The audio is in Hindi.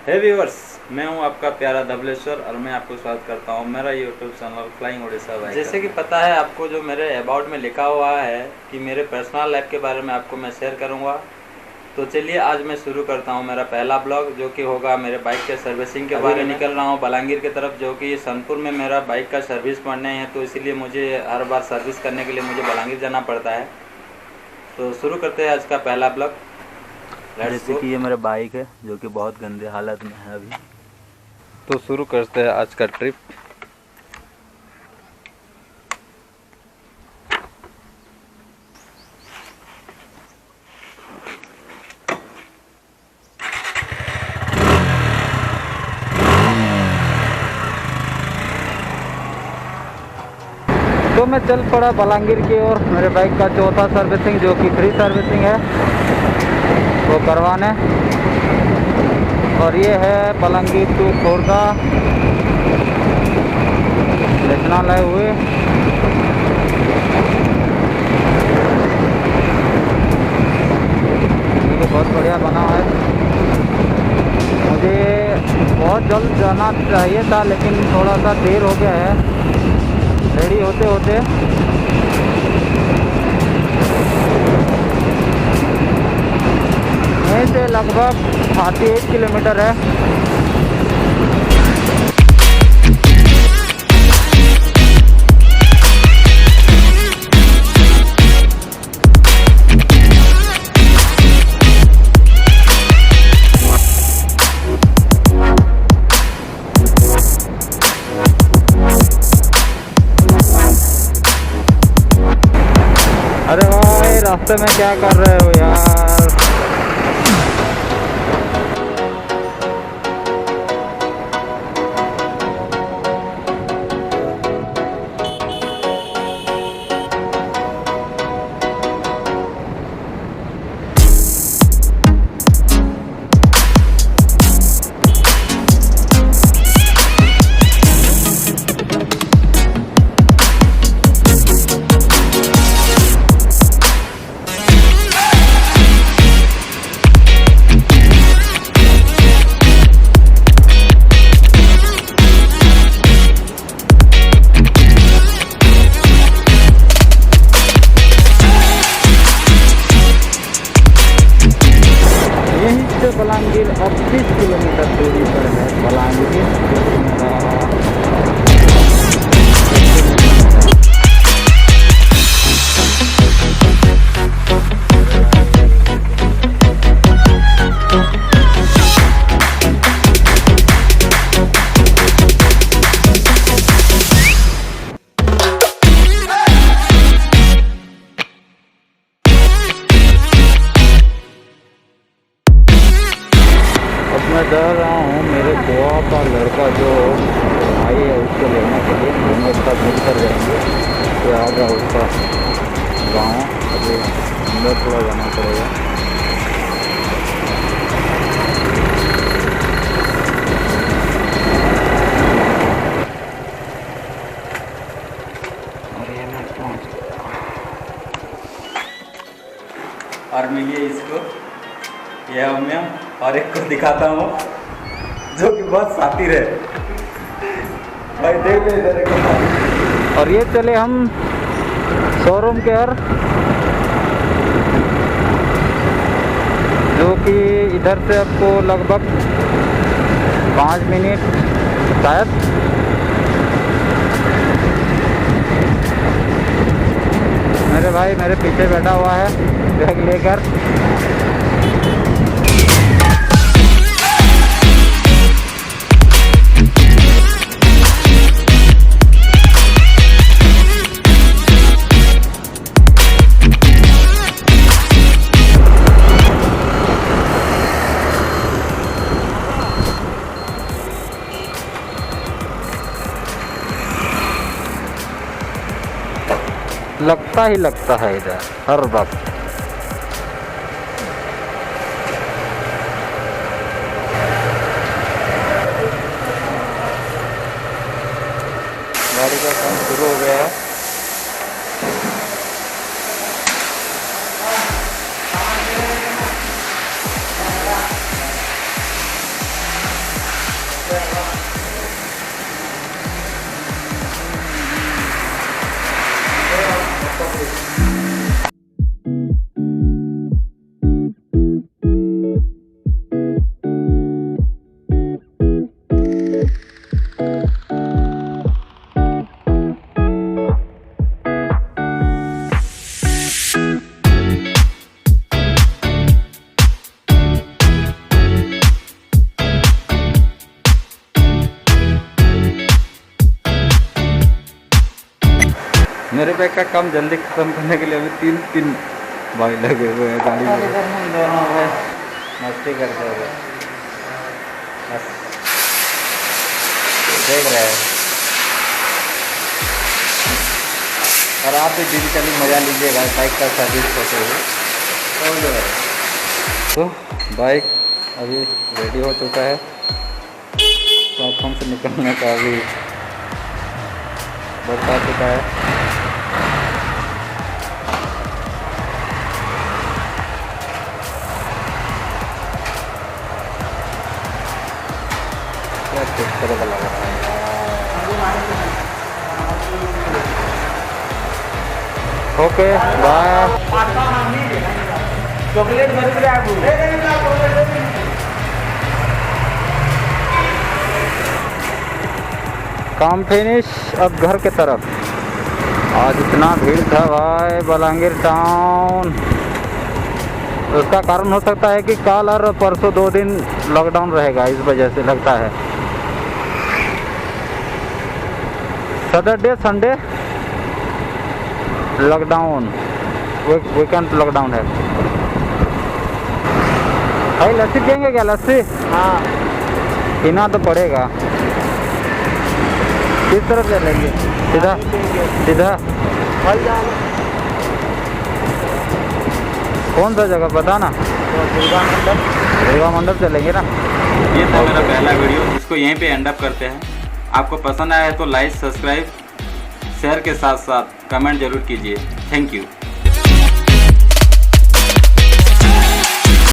हे व्यूअर्स, मैं हूं आपका प्यारा धबलेश्वर और मैं आपको स्वागत करता हूं मेरा YouTube channel flying Orissa biker. जैसे कि पता है आपको, जो मेरे अबाउट में लिखा हुआ है कि मेरे पर्सनल लाइफ के बारे में आपको मैं शेयर करूंगा। तो चलिए आज मैं शुरू करता हूं मेरा पहला ब्लॉग, जो कि होगा मेरे बाइक के सर्विसिंग के बारे में। निकल रहा हूं बलांगीर की तरफ, जो कि सोनपुर में मेरा बाइक का सर्विस पड़ने है, तो इसीलिए मुझे हर बार सर्विस करने के लिए मुझे बलांगीर जाना पड़ता है। तो शुरू करते हैं आज का पहला ब्लॉग। जैसे कि ये मेरा बाइक है जो कि बहुत गंदे हालत में है अभी। तो शुरू करते हैं आज का ट्रिप। तो मैं चल पड़ा बलांगीर की ओर मेरे बाइक का चौथा सर्विसिंग, जो कि फ्री सर्विसिंग है, वो करवाने। और ये है बलांगीर टू खोर्धा नेशनल हुए। ये बहुत बढ़िया बना है। मुझे बहुत जल्द जाना चाहिए था, लेकिन थोड़ा सा देर हो गया है रेडी होते होते। यहीं से लगभग 38 किलोमीटर है। अरे भाई, रास्ते में क्या कर रहे हो यार? बलांगीर 38 किलोमीटर दूरी पर है बलांगीर। मैं जा रहा हूँ मेरे बुआ का लड़का जो भाई है उसको लेने के लिए। दोनों उसका मिल कर जाएंगे। तो आ गया उसका गाँव, अभी अंदर थोड़ा जाना पड़ेगा। और ये मैं पहुँच गया। और मिलिए इसको, यह उम्मीद, और एक को दिखाता हूँ जो कि बहुत शातिर है भाई, देख ले इधर एक। और ये चले हम शोरूम के ओर, जो कि इधर से आपको लगभग 5 मिनट शायद। मेरे भाई मेरे पीछे बैठा हुआ है बैग लेकर। लगता ही लगता है इधर हर वक्त। गाड़ी का काम शुरू हो गया है। मेरे बैग का काम जल्दी ख़त्म करने के लिए अभी तीन भाई लगे हुए हैं गाड़ी में। हम दोनों भाई मस्ती करते हुए बस देख रहे हैं। और आप भी डिजिटली मज़ा लीजिएगा बाइक का सर्विस करते हुए। तो बाइक अभी रेडी हो चुका है, प्लेटफॉर्म से निकलने का अभी वक्त आ चुका है। क्या तरह का लग रहा है। Okay bye. चॉकलेट काम फिनिश, अब घर के तरफ। आज इतना भीड़ था भाई बलांगीर टाउन। उसका कारण हो सकता है कि कल और परसों 2 दिन लॉकडाउन रहेगा, इस वजह से लगता है। Saturday Sunday lockdown, weekend lockdown है। भाई लस्सी पियेंगे क्या? लस्सी हाँ पीना तो पड़ेगा। किस तरफ से लेंगे? सीधा सीधा कौन सा जगह पता ना? दुर्गा मंडप चलेंगे ना। ये था मेरा पहला वीडियो, इसको यहीं पे एंड अप करते हैं। आपको पसंद आया है तो लाइक, सब्सक्राइब, शेयर के साथ साथ कमेंट जरूर कीजिए। Thank you.